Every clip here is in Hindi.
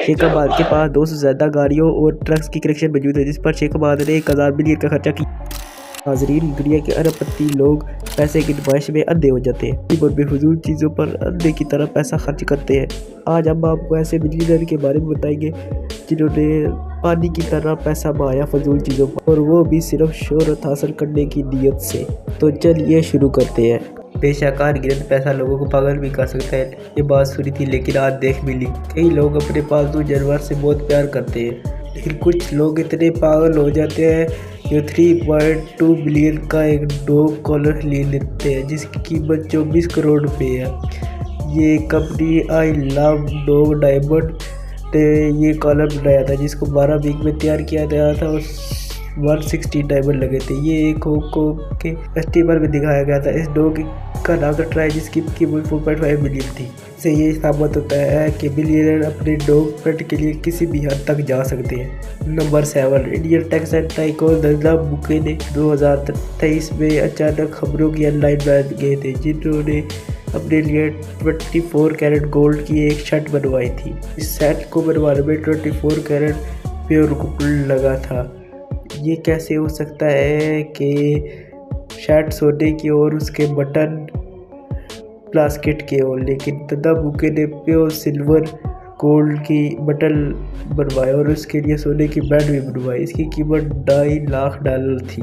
शेखाबाद के पास 200 से ज़्यादा गाड़ियों और ट्रक्स की कलेक्शन मौजूद है, जिस पर शेखाबाद ने 1000 बिलियन का खर्चा किया। नाजरीन, दुनिया के अरबपति लोग पैसे की नुमाइश में अंधे हो जाते हैं और बेफजूल चीज़ों पर अंधे की तरह पैसा खर्च करते हैं। आज हम आपको ऐसे बिलियनर के बारे में बताएंगे जिन्होंने पानी की तरह पैसा बहाया फजूल चीज़ों पर, और वो भी सिर्फ शोहरत हासिल करने की नीयत से। तो चलिए शुरू करते हैं। बेशक अनगिनत पैसा लोगों को पागल भी कर सकता है, ये बात सुनी थी लेकिन आज देख मिली। कई लोग अपने पालतू जानवर से बहुत प्यार करते हैं, लेकिन कुछ लोग इतने पागल हो जाते हैं जो 3.2 बिलियन का एक डॉग कॉलर ले लेते हैं, जिसकी कीमत 24 करोड़ रुपए है। ये company I love dog diamond ने ये कॉलर बनाया था, जिसको 12 वीक में तैयार किया गया था और 160 डायमंड लगे थे। ये एक होंगकोंग के फेस्टिवल में दिखाया गया था। इस डॉग का नाम था ट्राई, जिसकी कीमत 4.5 मिलियन थी। इससे ये साबित होता है कि बिलियनर अपने डॉग पेट के लिए किसी भी हद तक जा सकते हैं। नंबर 7, इंडियन टेक्सटाइल टाइकून नजला बुके ने 2023 में अचानक खबरों की हेडलाइन बन गए थे, जिन्होंने अपने लिए 24 कैरेट गोल्ड की एक शर्ट बनवाई थी। इस सेट को बनवाने में 24 कैरेट प्योर गोल्ड लगा था। ये कैसे हो सकता है कि शर्ट सोने की और उसके बटन प्लास्टिक के हो, लेकिन नजला बुके ने प्योर सिल्वर गोल्ड की बटन बनवाए और उसके लिए सोने की बैंड भी बनवाई। इसकी कीमत $2.5 लाख थी,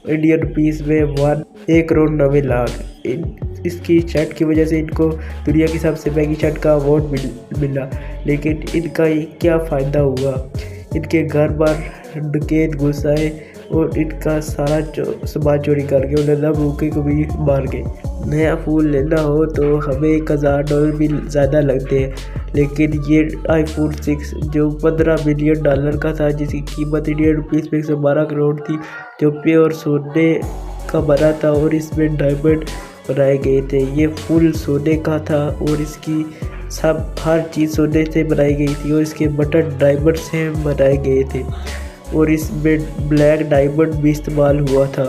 इंडियन रुपीस में 1 करोड़ 90 लाख। इसकी शर्ट की वजह से इनको दुनिया की सबसे महंगी शर्ट का अवार्ड मिला, लेकिन इनका क्या फ़ायदा हुआ? इनके घर पर डकैत घुस आए और इनका सारा सामान चोरी कर गए और नजला बुके को भी मार गए। नया फ़ोन लेना हो तो हमें $1000 भी ज़्यादा लगते हैं, लेकिन ये iPhone 6 जो $15 बिलियन का था, जिसकी कीमत इंडियन रुपीस में 112 करोड़ थी, जो प्योर सोने का बना था और इसमें डायमंड बनाए गए थे। ये फुल सोने का था और इसकी हर चीज़ सोने से बनाई गई थी और इसके बटन डायमंड से बनाए गए थे और इसमें ब्लैक डायमंड भी इस्तेमाल हुआ था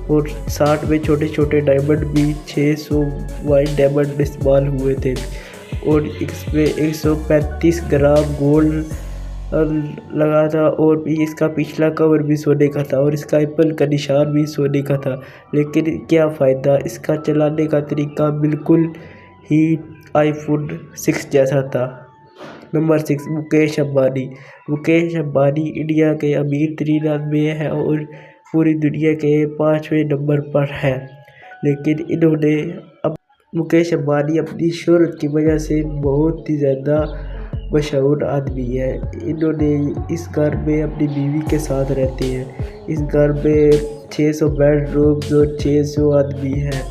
और 60 में छोटे छोटे डायमंड भी 600 वाइट डायमंड इस्तेमाल हुए थे और इसमें 135 ग्राम गोल्ड लगा था और भी इसका पिछला कवर भी सोने का था और इसका एप्पल का निशान भी सोने का था। लेकिन क्या फ़ायदा, इसका चलाने का तरीका बिल्कुल ही iPhone 6 जैसा था। नंबर 6, मुकेश अंबानी। मुकेश अंबानी इंडिया के अमीर तरीन आदमी है और पूरी दुनिया के 5वें नंबर पर है, लेकिन मुकेश अंबानी अपनी शोहरत की वजह से बहुत ही ज़्यादा मशहूर आदमी है। इन्होंने इस घर में अपनी बीवी के साथ रहते हैं। इस घर में 600 बेडरूम्स और 600 आदमी हैं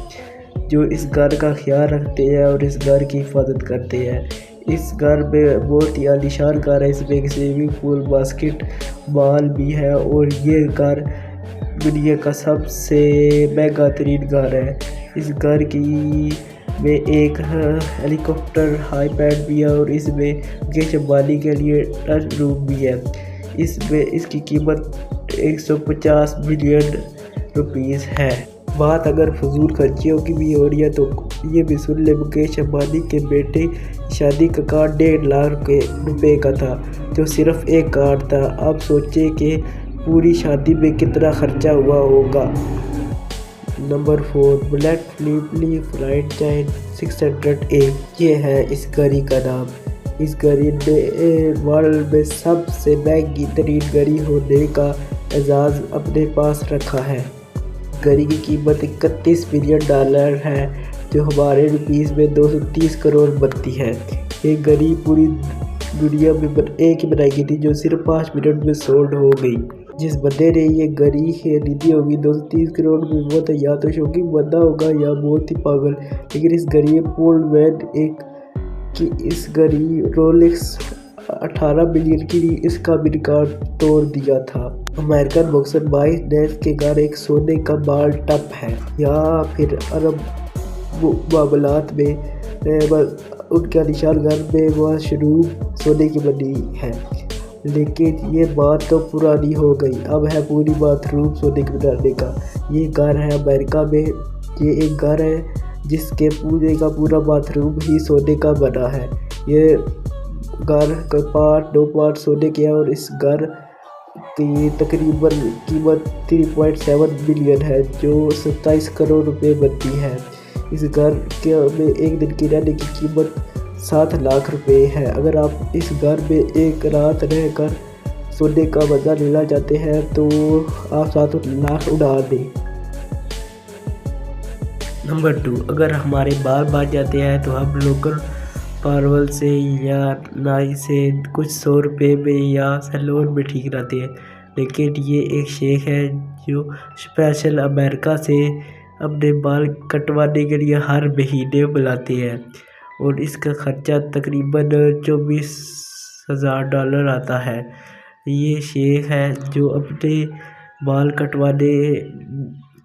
जो इस घर का ख्याल रखते हैं और इस घर की हिफाजत करते हैं। इस घर में बहुत ही आलीशान घर है, इसमें एक स्विमिंग पूल, बास्केट बॉल भी है और ये घर दुनिया का सबसे महंगा तरीन घर है। इस घर में एक हेलीकॉप्टर हाईपैड भी है और इसमें मुकेश अंबानी के लिए टच रूम भी है। इसमें इसकी कीमत 150 मिलियन रुपीस है। बात अगर फजूल खर्चियों की भी हो रही है तो ये भी सुन ले, मुकेश अंबानी के बेटे की शादी का कार्ड 1.5 लाख रुपए का था, जो सिर्फ एक कार्ड था। आप सोचें कि पूरी शादी में कितना खर्चा हुआ होगा। Number 4, black flip flight chain 600A। ये है इस घड़ी का नाम। इस घड़ी ने वर्ल्ड में सबसे महंगी तरीन घड़ी होने का एजाज़ अपने पास रखा है। घड़ी की कीमत $31 बिलियन है, जो हमारे रुपीस में 230 करोड़ बनती है। ये घड़ी पूरी दुनिया में एक ही बनाई गई थी, जो सिर्फ 5 मिनट में सोल्ड हो गई। जिस बंदे ने ये घड़ी खरीदी होगी 230 करोड़ में, वो तो या तो शौकीन बंदा होगा या बहुत ही पागल। लेकिन इस घड़ी पोल मैन इस घड़ी रोलेक्स 18 बिलियन की इसका भी रिकॉर्ड तोड़ दिया था। अमेरिकन बॉक्सर माइक टायसन के घर एक सोने का बाल टप है, या फिर अरब मामलात में उनके निशान घर में मशरूम सोने की बनी है। लेकिन ये बात तो पुरानी हो गई, अब है पूरी बाथरूम सोने के बनाने का। ये घर है अमेरिका में, ये एक घर है जिसके पूरे का पूरा बाथरूम ही सोने का बना है। ये घर का पार्ट 2 पार्ट सोने के हैं और इस घर की तकरीबन कीमत 3.7 बिलियन है, जो 27 करोड़ रुपए बनती है। इस घर के में एक दिन की रहने की कीमत 7 लाख रुपए है। अगर आप इस घर में एक रात रहकर सोने का मज़ा लेना चाहते हैं तो आप 7 लाख उड़ा दें। नंबर 2, अगर हमारे बाल बढ़ जाते हैं तो हम लोकल पार्लर से या नाई से कुछ 100 रुपये में या सैलून में ठीक रहते हैं, लेकिन ये एक शेख है जो स्पेशल अमेरिका से अपने बाल कटवाने के लिए हर महीने बुलाते हैं और इसका ख़र्चा तकरीबन $24,000 आता है। ये शेख है जो अपने बाल कटवाने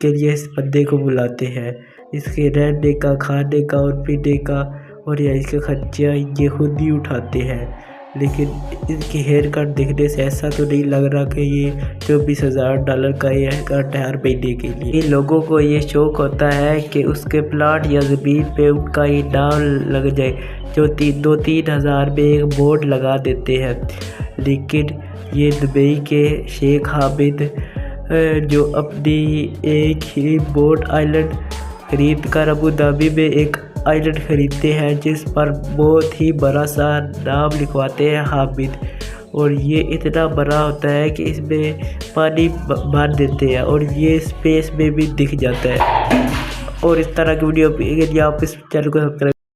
के लिए इस बंदे को बुलाते हैं। इसके रहने का, खाने का और पीने का और या इसका खर्चा ये खुद ही उठाते हैं, लेकिन इसकी हेयर कट देखने से ऐसा तो नहीं लग रहा कि ये $24,000 का हेयर कट है हर महीने के लिए। इन लोगों को ये शौक होता है कि उसके प्लाट या ज़मीन पे उनका ये नाम लग जाए, जो 2-3 हज़ार में एक बोर्ड लगा देते हैं। लेकिन ये दुबई के शेख हामिद जो अपनी एक ही बोट आइलैंड खरीद कर अबू धाबी में एक आइलैंड खरीदते हैं जिस पर बहुत ही बड़ा सा नाम लिखवाते हैं हामिद, और ये इतना बड़ा होता है कि इसमें पानी भर देते हैं और ये स्पेस में भी दिख जाता है। और इस तरह की वीडियो के लिए आप इस चैनल को सब्सक्राइब